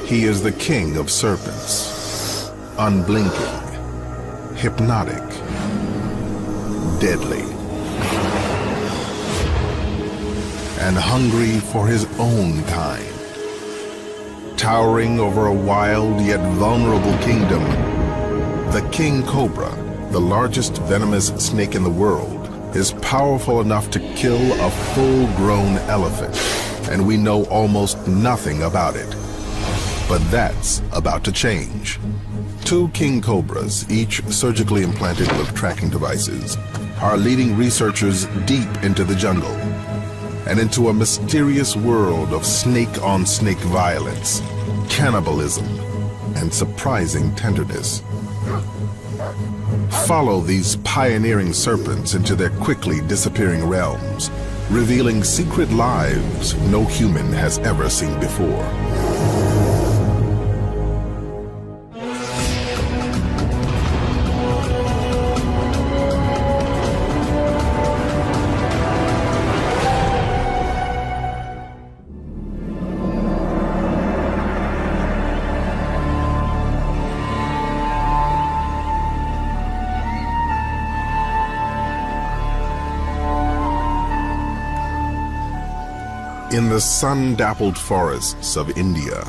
He is the king of serpents, unblinking, hypnotic, deadly, and hungry for his own kind. Towering over a wild yet vulnerable kingdom, the king cobra, the largest venomous snake in the world, is powerful enough to kill a full-grown elephant, and we know almost nothing about it. But that's about to change. 2 king cobras, each surgically implanted with tracking devices, are leading researchers deep into the jungle and into a mysterious world of snake-on-snake violence, cannibalism, and surprising tenderness. Follow these pioneering serpents into their quickly disappearing realms, revealing secret lives no human has ever seen before. In the sun-dappled forests of India,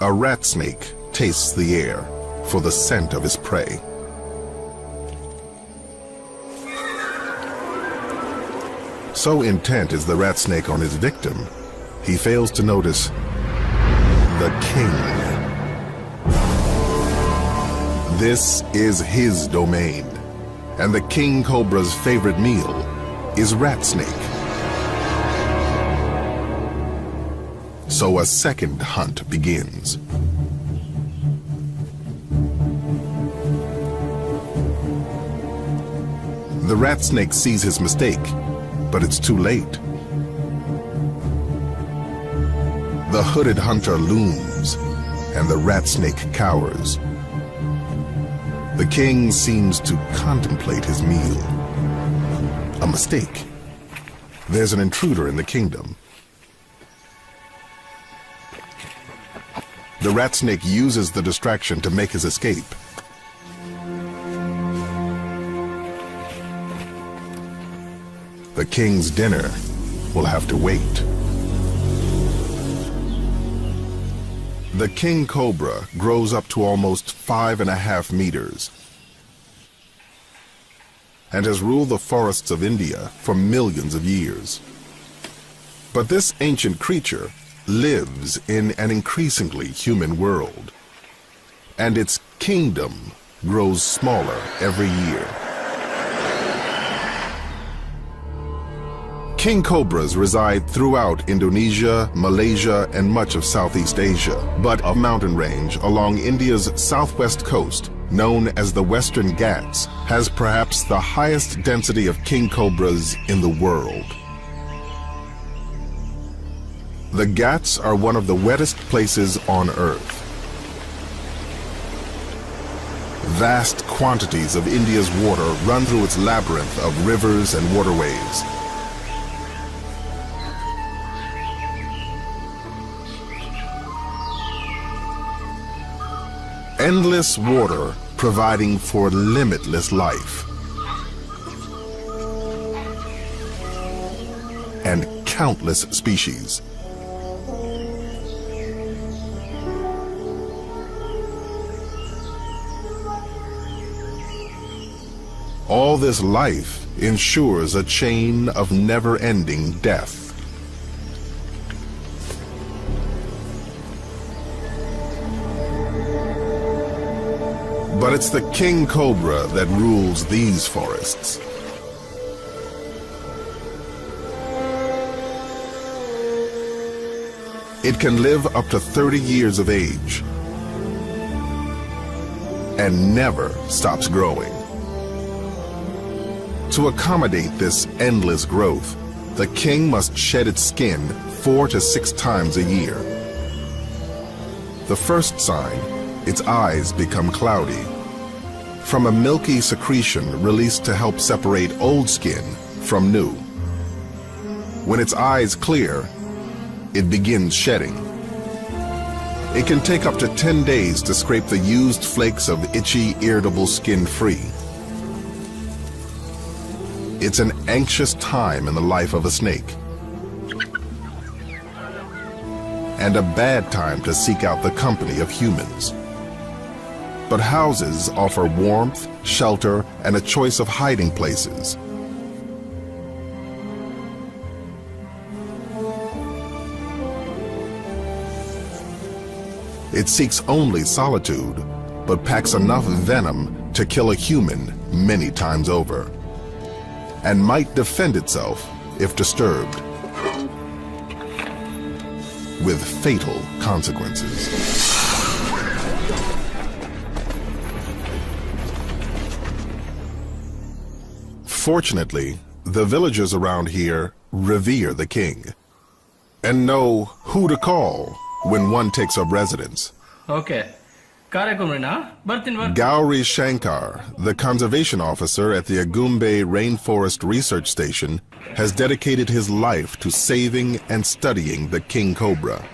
a rat snake tastes the air for the scent of his prey. So intent is the rat snake on his victim, he fails to notice the king. This is his domain, and the king cobra's favorite meal is rat snake. So a second hunt begins. The rat snake sees his mistake, but it's too late. The hooded hunter looms, and the rat snake cowers. The king seems to contemplate his meal. A mistake. There's an intruder in the kingdom. The rat snake uses the distraction to make his escape. The king's dinner will have to wait. The king cobra grows up to almost 5.5 meters and has ruled the forests of India for millions of years. But this ancient creature lives in an increasingly human world, and its kingdom grows smaller every year. King cobras reside throughout Indonesia, Malaysia, and much of Southeast Asia, but a mountain range along India's southwest coast, known as the Western Ghats, has perhaps the highest density of king cobras in the world. The Ghats are one of the wettest places on Earth. Vast quantities of India's water run through its labyrinth of rivers and waterways. Endless water providing for limitless life. And countless species. All this life ensures a chain of never-ending death. But it's the king cobra that rules these forests. It can live up to 30 years of age and never stops growing. To accommodate this endless growth, the king must shed its skin 4 to 6 times a year. The first sign, its eyes become cloudy. From a milky secretion released to help separate old skin from new. When its eyes clear, it begins shedding. It can take up to 10 days to scrape the used flakes of itchy, irritable skin free. It's an anxious time in the life of a snake, and a bad time to seek out the company of humans. But houses offer warmth, shelter, and a choice of hiding places. It seeks only solitude, but packs enough venom to kill a human many times over, and might defend itself if disturbed, with fatal consequences. Fortunately, the villagers around here revere the king and know who to call when one takes up residence. Okay. Gauri Shankar, the conservation officer at the Agumbe Rainforest Research Station, has dedicated his life to saving and studying the king cobra.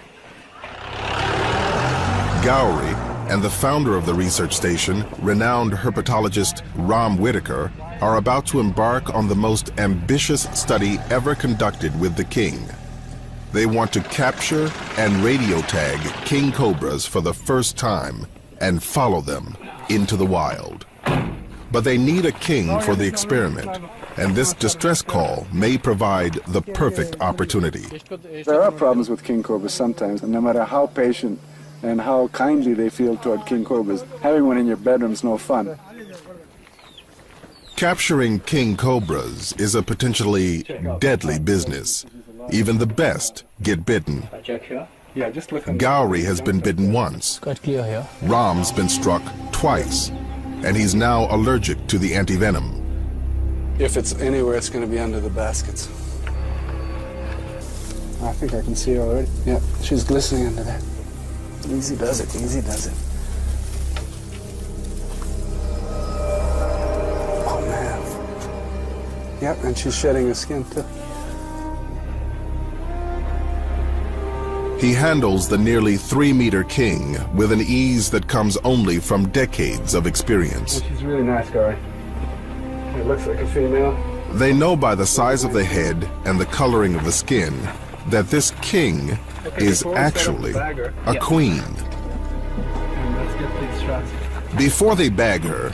Gauri and the founder of the research station, renowned herpetologist Ram Whitaker, are about to embark on the most ambitious study ever conducted with the king. They want to capture and radio tag king cobras for the first time and follow them into the wild. But they need a king for the experiment, and this distress call may provide the perfect opportunity. There are problems with king cobras sometimes, and no matter how patient and how kindly they feel toward king cobras, having one in your bedroom is no fun. Capturing king cobras is a potentially deadly business. Even the best get bitten. Yeah, just look. Gauri has been bitten once. Ram's been struck twice, and he's now allergic to the antivenom. If it's anywhere, it's going to be under the baskets. I think I can see her already. Yeah, she's glistening under there. Easy does it, easy does it. Oh, man. Yep, and she's shedding her skin, too. He handles the nearly 3-meter king with an ease that comes only from decades of experience. Oh, she's really nice, Gauri. It looks like a female. They know by the size of the head and the coloring of the skin that this king is actually a queen. Before they bag her,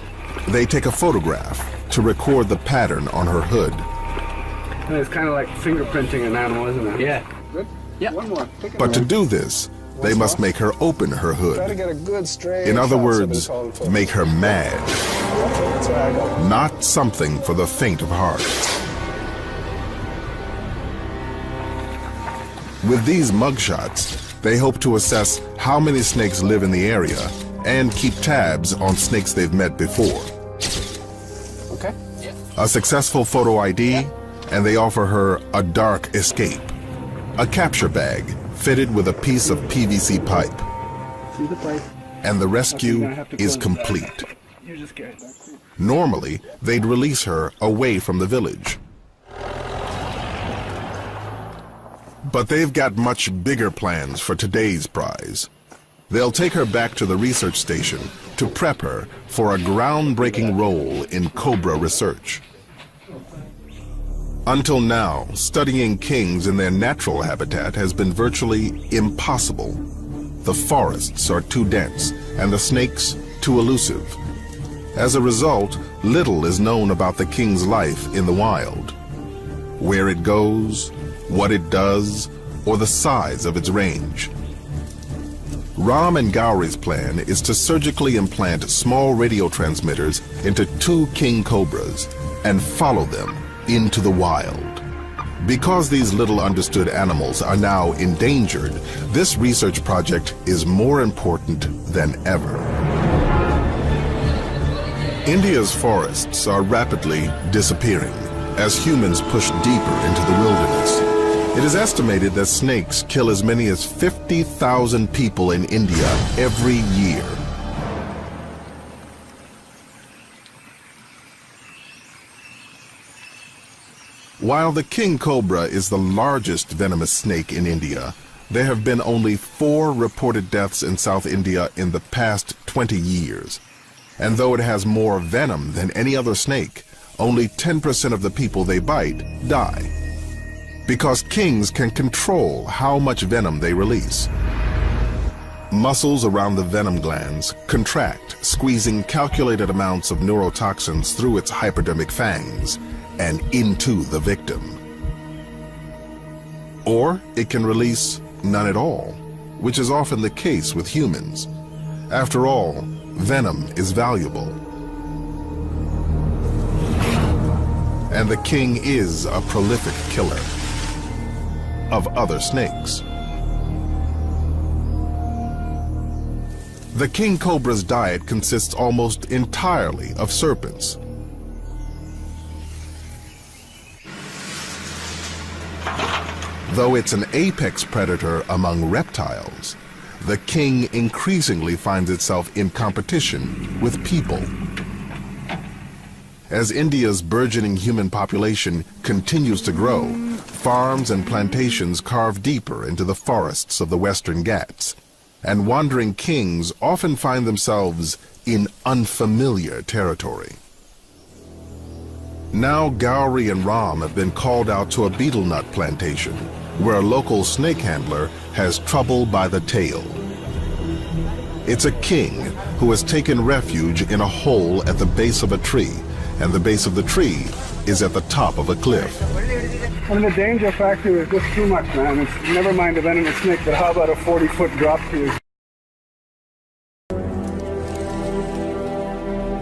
they take a photograph to record the pattern on her hood. And it's kind of like fingerprinting an animal, isn't it? Yeah. Good? Yeah. One more. But to do this, they must make her open her Try to hood. get a good straight In other shot so words, they call it photo. make her mad. That's where I go. Not something for the faint of heart. With these mugshots, they hope to assess how many snakes live in the area and keep tabs on snakes they've met before. Okay. A successful photo ID, and they offer her a dark escape. A capture bag fitted with a piece of PVC pipe. See the pipe? And the rescue is complete. You're just scared. Normally, they'd release her away from the village. But they've got much bigger plans for today's prize. They'll take her back to the research station to prep her for a groundbreaking role in cobra research. Until now, studying kings in their natural habitat has been virtually impossible. The forests are too dense and the snakes too elusive. As a result, little is known about the king's life in the wild. Where it goes, what it does, or the size of its range. Ram and Gauri's plan is to surgically implant small radio transmitters into 2 king cobras and follow them into the wild. Because these little understood animals are now endangered, this research project is more important than ever. India's forests are rapidly disappearing as humans push deeper into the wilderness. It is estimated that snakes kill as many as 50,000 people in India every year. While the king cobra is the largest venomous snake in India, There have been only 4 reported deaths in South India in the past 20 years. And though it has more venom than any other snake, only 10% of the people they bite die. Because kings can control how much venom they release. Muscles around the venom glands contract, squeezing calculated amounts of neurotoxins through its hypodermic fangs and into the victim. Or it can release none at all, which is often the case with humans. After all, venom is valuable. And the king is a prolific killer of other snakes. The king cobra's diet consists almost entirely of serpents. Though it's an apex predator among reptiles, the king increasingly finds itself in competition with people. As India's burgeoning human population continues to grow, farms and plantations carve deeper into the forests of the Western Ghats, and wandering kings often find themselves in unfamiliar territory. Now Gowrie and Ram have been called out to a betel nut plantation, where a local snake handler has trouble by the tail. It's a king who has taken refuge in a hole at the base of a tree, and the base of the tree is at the top of a cliff. I mean, the danger factor is just too much, man. It's never mind a venomous snake, but how about a 40-foot drop to you?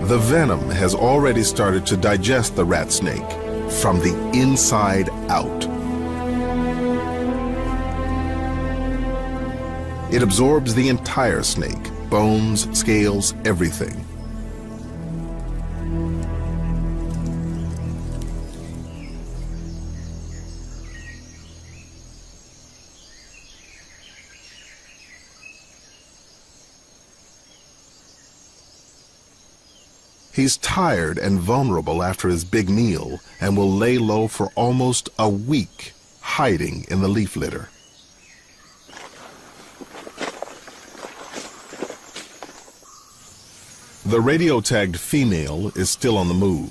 The venom has already started to digest the rat snake from the inside out. It absorbs the entire snake, bones, scales, everything. He's tired and vulnerable after his big meal and will lay low for almost a week, hiding in the leaf litter. The radio-tagged female is still on the move.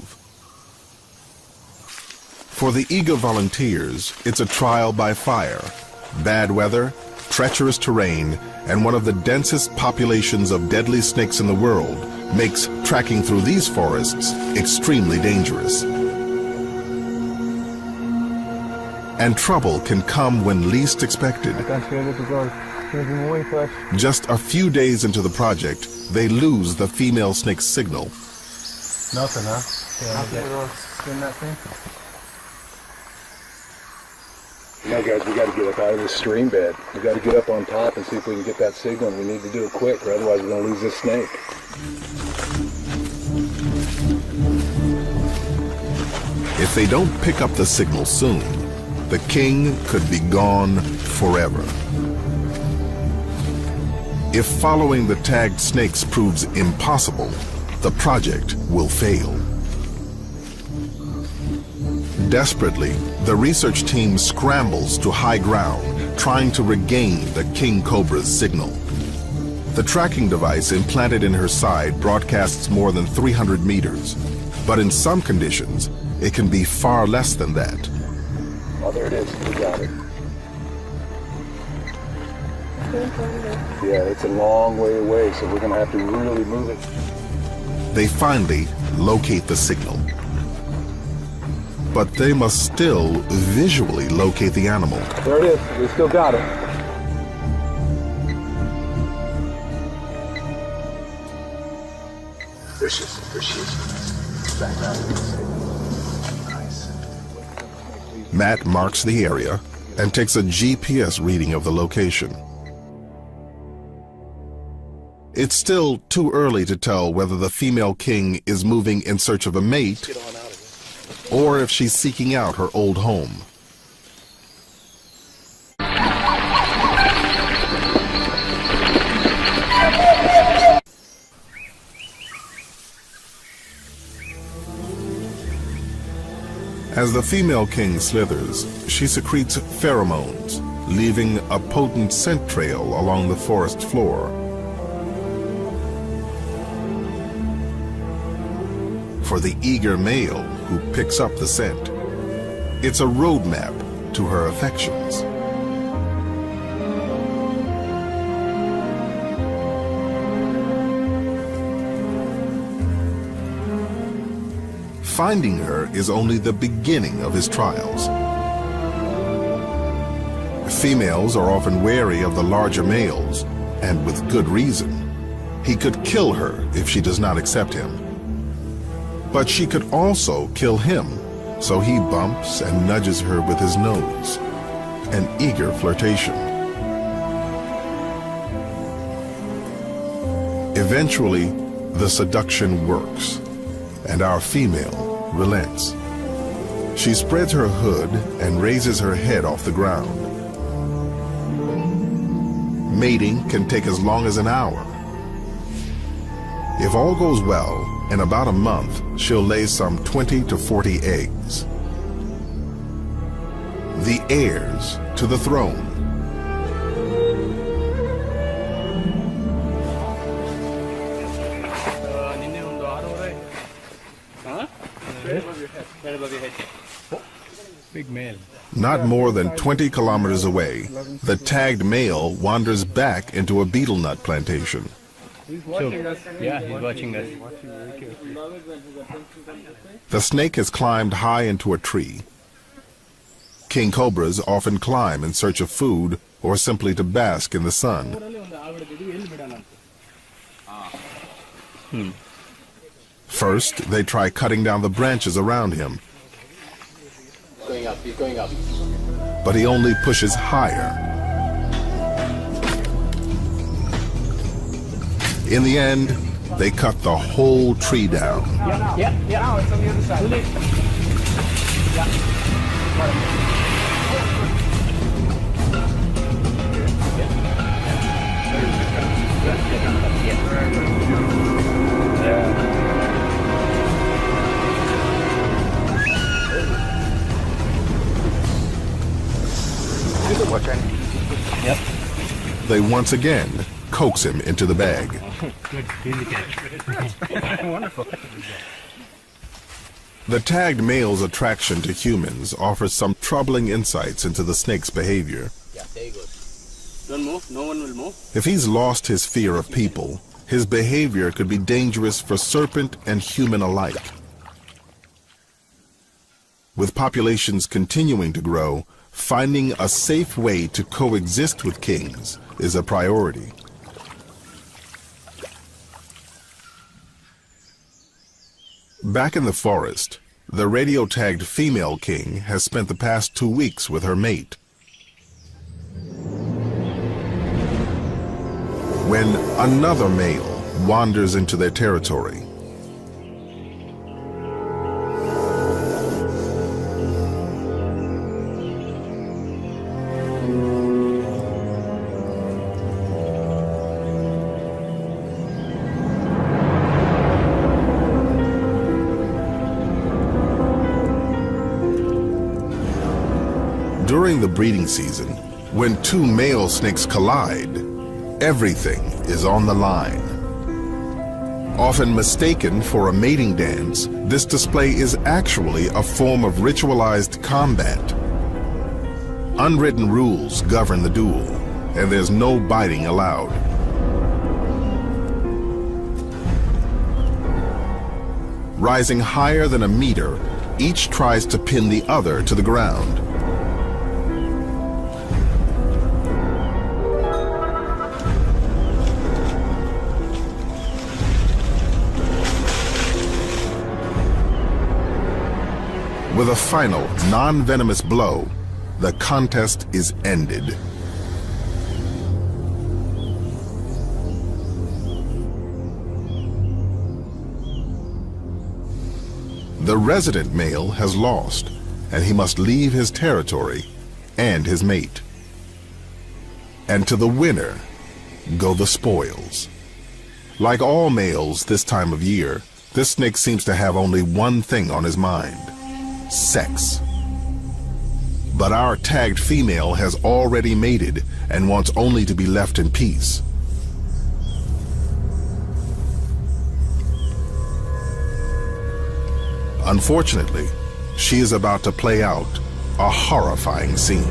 For the eager volunteers, it's a trial by fire, bad weather, treacherous terrain, and one of the densest populations of deadly snakes in the world makes tracking through these forests extremely dangerous. And trouble can come when least expected. Just a few days into the project, they lose the female snake's signal. Nothing, huh? Spin that thing? No, guys, we got to get up out of this stream bed. We got to get up on top and see if we can get that signal. We need to do it quick, or otherwise we're going to lose this snake. If they don't pick up the signal soon, the king could be gone forever. If following the tagged snakes proves impossible, the project will fail. Desperately, the research team scrambles to high ground, trying to regain the king cobra's signal. The tracking device implanted in her side broadcasts more than 300 meters, but in some conditions, it can be far less than that. Oh, there it is. We got it. Yeah, it's a long way away, so we're going to have to really move it. They finally locate the signal. But they must still visually locate the animal. There it is. We still got it. There she is. There she is. Back out. Nice. Matt marks the area and takes a GPS reading of the location. It's still too early to tell whether the female king is moving in search of a mate or if she's seeking out her old home. As the female king slithers, she secretes pheromones, leaving a potent scent trail along the forest floor. For the eager male who picks up the scent, it's a roadmap to her affections. Finding her is only the beginning of his trials. Females are often wary of the larger males, and with good reason. He could kill her if she does not accept him. But she could also kill him, so he bumps and nudges her with his nose. An eager flirtation. Eventually, the seduction works, and our female relents. She spreads her hood and raises her head off the ground. Mating can take as long as an hour. If all goes well, in about a month, she'll lay some 20 to 40 eggs. The heirs to the throne. Big male. Not more than 20 kilometers away, the tagged male wanders back into a betel nut plantation. He's watching us. Yeah, he's watching us. The snake has climbed high into a tree. King cobras often climb in search of food or simply to bask in the sun. First, they try cutting down the branches around him. He's going up. But he only pushes higher. In the end, they cut the whole tree down. Yeah. Now it's on the other side. Yep. They once again coax him into the bag. Good. Easy catch. Wonderful. The tagged male's attraction to humans offers some troubling insights into the snake's behavior. Yeah, there you go. Don't move. No one will move. If he's lost his fear of people, his behavior could be dangerous for serpent and human alike. With populations continuing to grow, finding a safe way to coexist with kings is a priority. Back in the forest, the radio-tagged female king has spent the past 2 weeks with her mate. When another male wanders into their territory, during the breeding season, when two male snakes collide, everything is on the line. Often mistaken for a mating dance, this display is actually a form of ritualized combat. Unwritten rules govern the duel, and there's no biting allowed. Rising higher than a meter, each tries to pin the other to the ground. With a final, non-venomous blow, the contest is ended. The resident male has lost, and he must leave his territory and his mate. And to the winner go the spoils. Like all males this time of year, this snake seems to have only one thing on his mind: sex. But our tagged female has already mated and wants only to be left in peace. Unfortunately, she is about to play out a horrifying scene.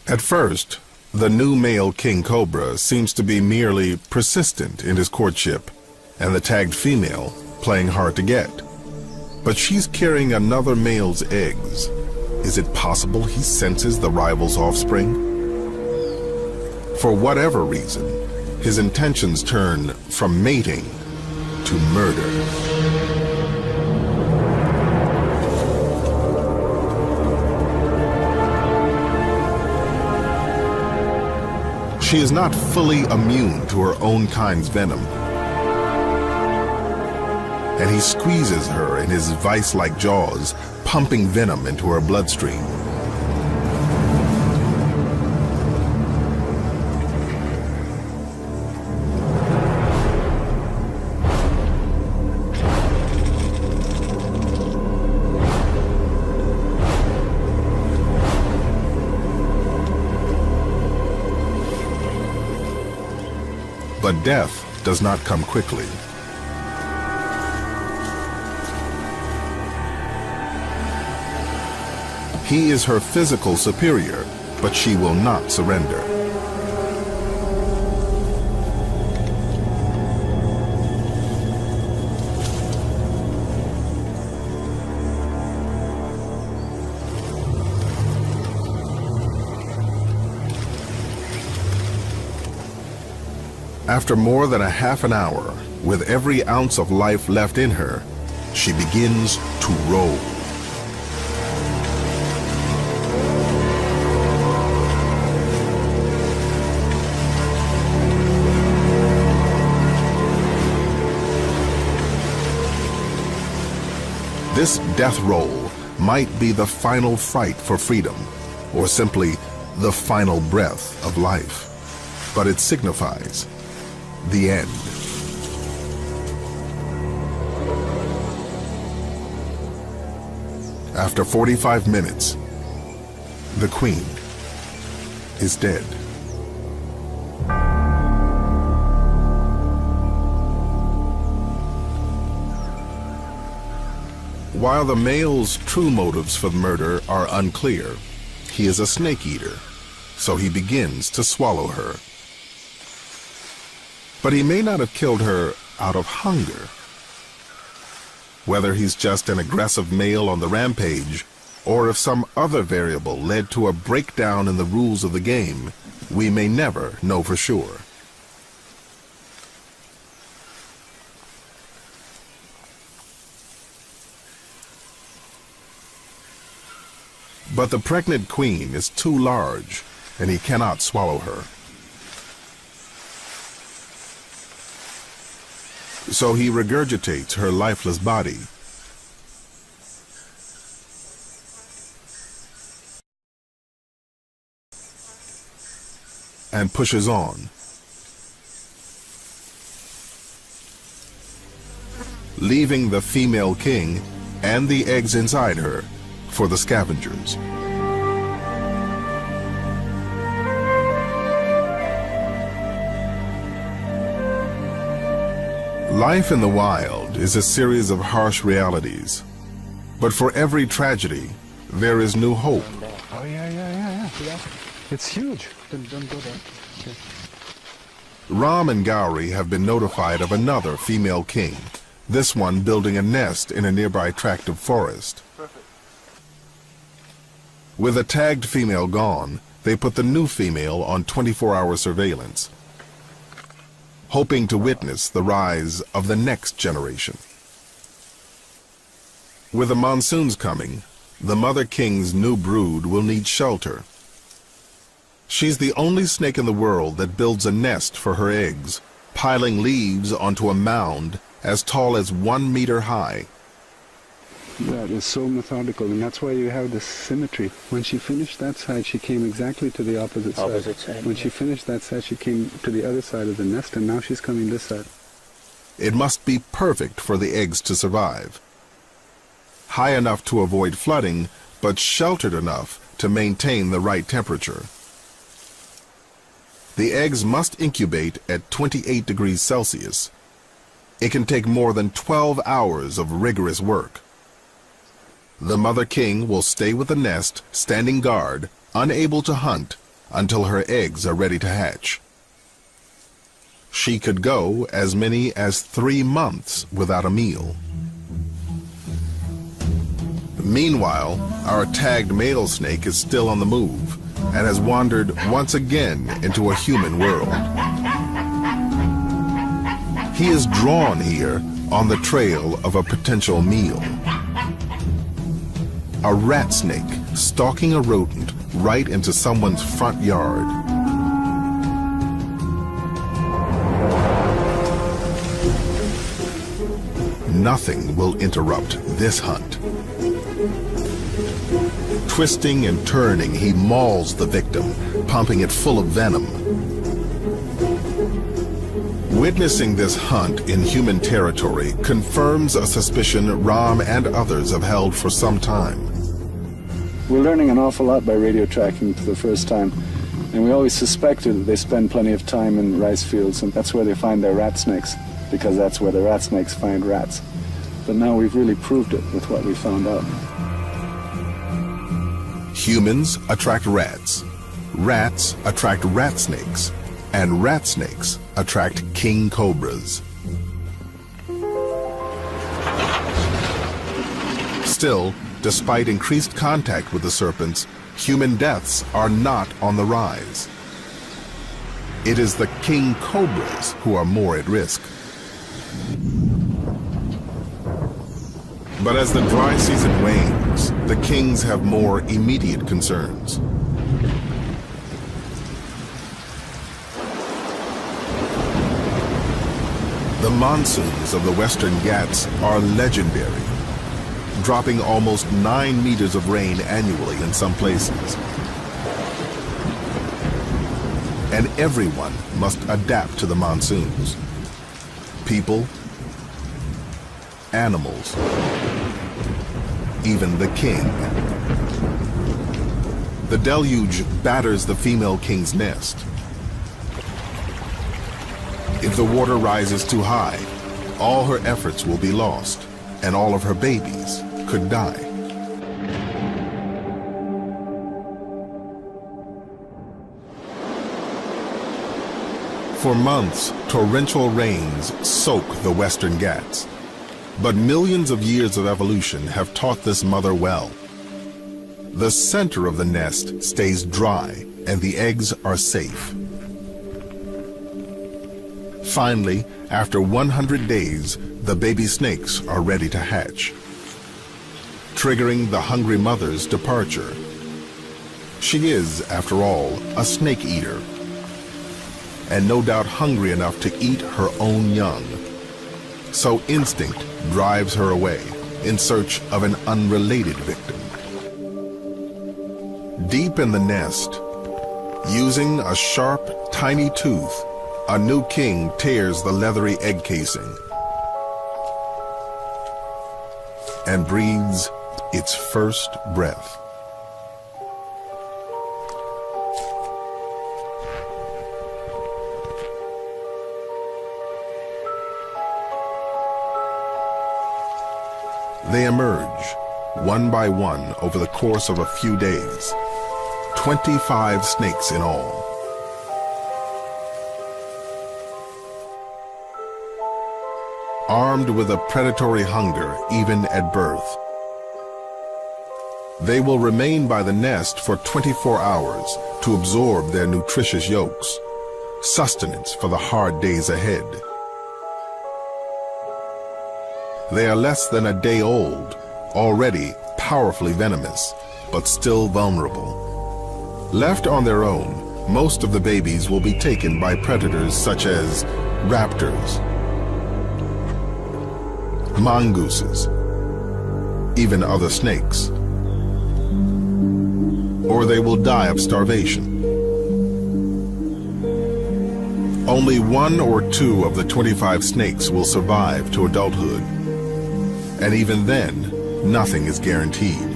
At first, the new male king cobra seems to be merely persistent in his courtship, and the tagged female playing hard to get. But she's carrying another male's eggs. Is it possible he senses the rival's offspring? For whatever reason, his intentions turn from mating to murder. She is not fully immune to her own kind's venom, and he squeezes her in his vice-like jaws, pumping venom into her bloodstream. But death does not come quickly. He is her physical superior, but she will not surrender. After more than a half an hour, with every ounce of life left in her, she begins to roll. This death roll might be the final fight for freedom, or simply the final breath of life, but it signifies the end. After 45 minutes, the queen is dead. While the male's true motives for the murder are unclear, he is a snake eater, so he begins to swallow her. But he may not have killed her out of hunger. Whether he's just an aggressive male on the rampage, or if some other variable led to a breakdown in the rules of the game, we may never know for sure. But the pregnant queen is too large, and he cannot swallow her. So he regurgitates her lifeless body. And pushes on. Leaving the female king and the eggs inside her for the scavengers. Life in the wild is a series of harsh realities, but for every tragedy, there is new hope. Oh, yeah. It's huge. Don't go there. Okay. Ram and Gauri have been notified of another female king, this one building a nest in a nearby tract of forest. Perfect. With a tagged female gone, they put the new female on 24-hour surveillance, hoping to witness the rise of the next generation. With the monsoons coming, the mother king's new brood will need shelter. She's the only snake in the world that builds a nest for her eggs, piling leaves onto a mound as tall as 1 meter high. That is so methodical, and that's why you have this symmetry. When she finished that side, she came exactly to the opposite side. When she finished that side, she came to the other side of the nest, and now she's coming this side. It must be perfect for the eggs to survive. High enough to avoid flooding, but sheltered enough to maintain the right temperature. The eggs must incubate at 28 degrees Celsius. It can take more than 12 hours of rigorous work. The mother king will stay with the nest, standing guard, unable to hunt, until her eggs are ready to hatch. She could go as many as 3 months without a meal. Meanwhile, our tagged male snake is still on the move and has wandered once again into a human world. He is drawn here on the trail of a potential meal. A rat snake stalking a rodent right into someone's front yard. Nothing will interrupt this hunt. Twisting and turning, he mauls the victim, pumping it full of venom. Witnessing this hunt in human territory confirms a suspicion Ram and others have held for some time. We're learning an awful lot by radio tracking for the first time, and we always suspected that they spend plenty of time in rice fields, and that's where they find their rat snakes, because that's where the rat snakes find rats. But now we've really proved it with what we found out. Humans attract rats. Rats attract rat snakes. And rat snakes attract king cobras. Still, despite increased contact with the serpents, human deaths are not on the rise. It is the king cobras who are more at risk. But as the dry season wanes, the kings have more immediate concerns. The monsoons of the Western Ghats are legendary, dropping almost 9 meters of rain annually in some places. And everyone must adapt to the monsoons. People, animals, even the king. The deluge batters the female king's nest. If the water rises too high, all her efforts will be lost, and all of her babies could die. For months, torrential rains soak the Western Ghats. But millions of years of evolution have taught this mother well. The center of the nest stays dry, and the eggs are safe. Finally, after 100 days, the baby snakes are ready to hatch, triggering the hungry mother's departure. She is, after all, a snake eater, and no doubt hungry enough to eat her own young. So instinct drives her away in search of an unrelated victim. Deep in the nest, using a sharp, tiny tooth, a new king tears the leathery egg casing and breathes its first breath. They emerge, one by one, over the course of a few days. 25 snakes in all. Armed with a predatory hunger even at birth. They will remain by the nest for 24 hours to absorb their nutritious yolks, sustenance for the hard days ahead. They are less than a day old, already powerfully venomous, but still vulnerable. Left on their own, most of the babies will be taken by predators such as raptors, mongooses, even other snakes, or they will die of starvation. Only 1 or 2 of the 25 snakes will survive to adulthood, and even then, nothing is guaranteed.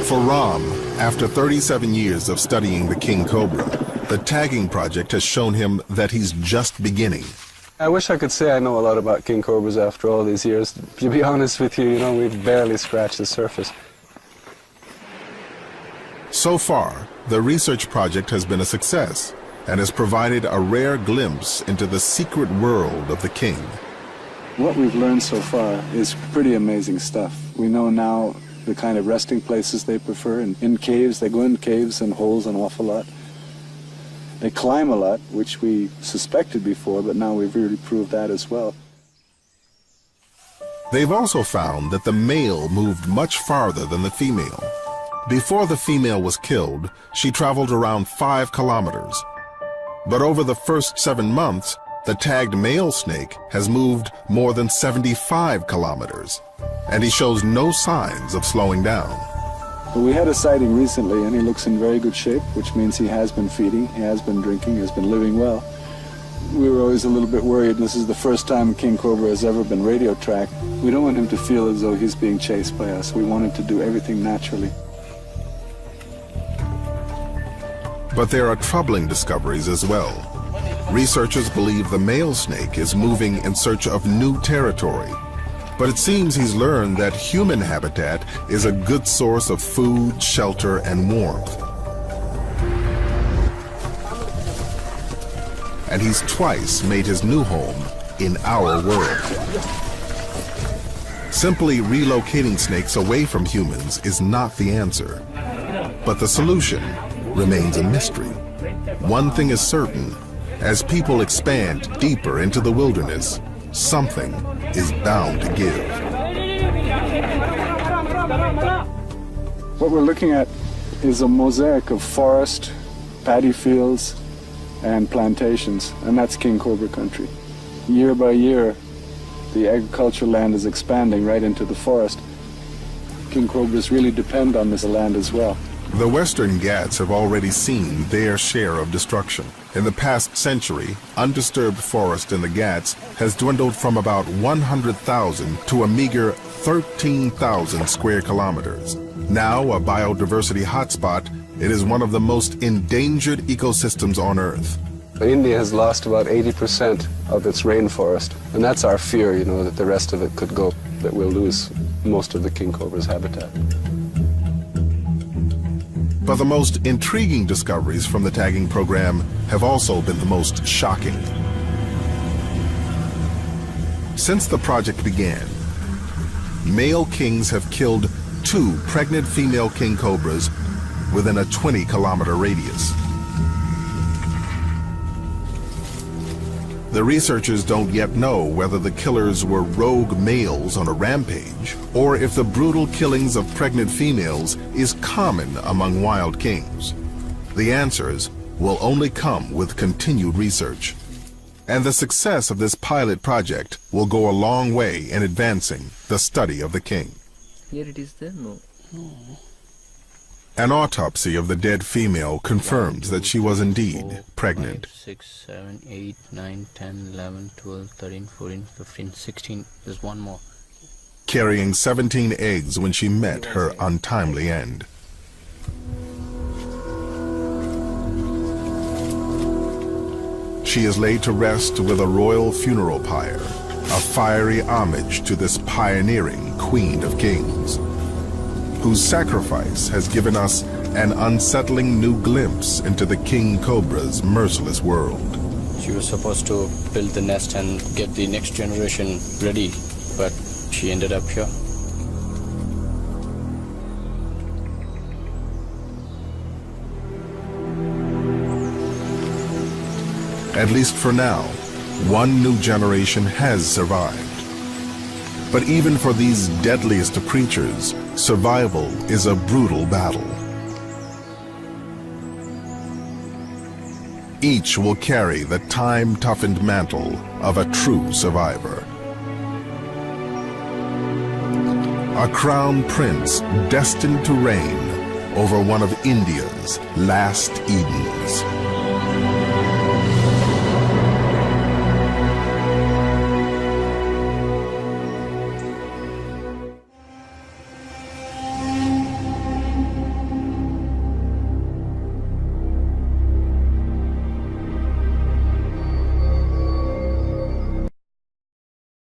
For Ram, after 37 years of studying the king cobra, the tagging project has shown him that he's just beginning. I wish I could say I know a lot about king cobras after all these years. To be honest with you, we've barely scratched the surface. So far, the research project has been a success and has provided a rare glimpse into the secret world of the king. What we've learned so far is pretty amazing stuff. We know now the kind of resting places they prefer. In caves, they go in caves and holes an awful lot. They climb a lot, which we suspected before, but now we've really proved that as well. They've also found that the male moved much farther than the female. Before the female was killed, she traveled around 5 kilometers. But over the first 7 months, the tagged male snake has moved more than 75 kilometers, and he shows no signs of slowing down. But we had a sighting recently, and he looks in very good shape, which means he has been feeding, he has been drinking, he has been living well. We were always a little bit worried. This is the first time king cobra has ever been radio tracked. We don't want him to feel as though he's being chased by us. We want him to do everything naturally. But there are troubling discoveries as well. Researchers believe the male snake is moving in search of new territory. But it seems he's learned that human habitat is a good source of food, shelter, and warmth. And he's twice made his new home in our world. Simply relocating snakes away from humans is not the answer. But the solution remains a mystery. One thing is certain: as people expand deeper into the wilderness, something is bound to give. What we're looking at is a mosaic of forest, paddy fields, and plantations, and that's king cobra country. Year by year, the agricultural land is expanding right into the forest. King cobras really depend on this land as well. The Western Ghats have already seen their share of destruction. In the past century, undisturbed forest in the Ghats has dwindled from about 100,000 to a meager 13,000 square kilometers. Now a biodiversity hotspot, it is one of the most endangered ecosystems on Earth. India has lost about 80% of its rainforest, and that's our fear, that the rest of it could go, that we'll lose most of the king cobra's habitat. But the most intriguing discoveries from the tagging program have also been the most shocking. Since the project began, male kings have killed 2 pregnant female king cobras within a 20-kilometer radius. The researchers don't yet know whether the killers were rogue males on a rampage, or if the brutal killings of pregnant females is common among wild kings. The answers will only come with continued research. And the success of this pilot project will go a long way in advancing the study of the king. Here it is there? No. An autopsy of the dead female confirms that she was indeed pregnant. 5, 6, 7, 8, 9, 10, 11, 12, 13, 14, 15, 16. There's one more. Carrying 17 eggs when she met her untimely end. She is laid to rest with a royal funeral pyre, a fiery homage to this pioneering Queen of Kings, whose sacrifice has given us an unsettling new glimpse into the king cobra's merciless world. She was supposed to build the nest and get the next generation ready, but she ended up here. At least for now, one new generation has survived. But even for these deadliest of creatures, survival is a brutal battle. Each will carry the time-toughened mantle of a true survivor. A crown prince destined to reign over one of India's last Edens.